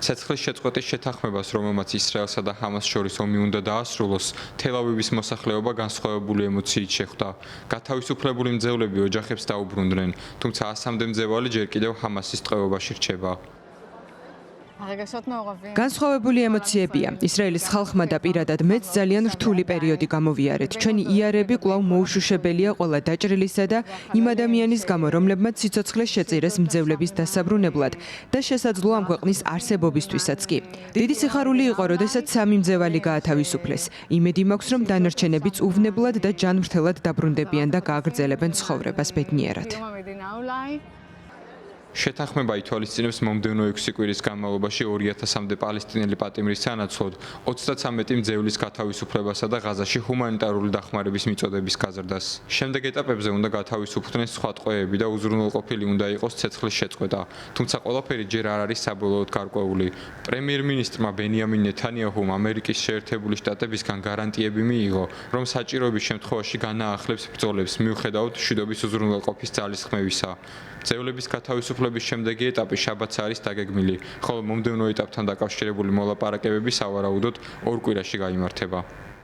ცეცხლის შეწყვეტის შეთანხმებას, რომელმაც ისრაელსა და ჰამას შორის ომი უნდა დაასრულოს, თელ-ავივის მოსახლეობა განსხვავებული ემოციით შეხვდა. გათავისუფლებული მძევლები ოჯახებს დაუბრუნდნენ, თუმცა 100-მდე მძევალი ჯერ კიდევ ჰამასის ტყვეობაში რჩება. განსხვავებული ემოციებია. ისრაელის ხალხმა და პირადად მეც ძალიან რთული პერიოდი გამოვიარეთ. ჩვენი იარები კვლავ მოუშუშებელია ყველა დაჭრილისა და იმ ადამიანის გამო, რომლებმაც სიცოცხლე შეწირეს მძევლების დასაბრუნებლად და შესაძლოა ამ ქვეყნის არსებობისთვისაც კი. დიდი სიხარული იყო, როდესაც 3 მძევალი გაათავისუფლეს. იმედი მაქვს, რომ დანარჩენებიც უვნებლად და ჯანმრთელად დაბრუნდებიან და გააგრძელებენ ცხოვრებას ბედნიერად. შეთანხმება ითვალისწინებს მომდევნო 6 კვირის განმავლობაში 2000-მდე პალესტინელი პატიმრის სანაცვლოდ 33 მძევლის გათავისუფლებასა და ღაზაში ჰუმანიტარული დახმარების მიწოდების გაზრდას. შემდეგ ეტაპებზე უნდა გათავისუფლდნენ სხვა ტყვეები და უზრუნველყოფილი უნდა იყოს ცეცხლის შეწყვეტა, თუმცა ყველაფერი ჯერ არ არის საბოლოოდ გარკვეული. პრემიერ-მინისტრმა ბენიამინ ნეთანიაჰუმ ამერიკის შეერთებული შტატებისგან გარანტიები მიიღო, რომ საჭიროების შემთხვევაში განაახლებს ბრძოლებს მიუხედავად მშვიდობის უზრუნველყოფის ძალისხმევისა. მძევლების გათავისუფლების შემდეგი ეტაპი შაბათს არის დაგეგმილი, ხოლო მომდევნო ეტაპთან დაკავშირებული მოლაპარაკებები სავარაუდოდ 2 კვირაში გაიმართება.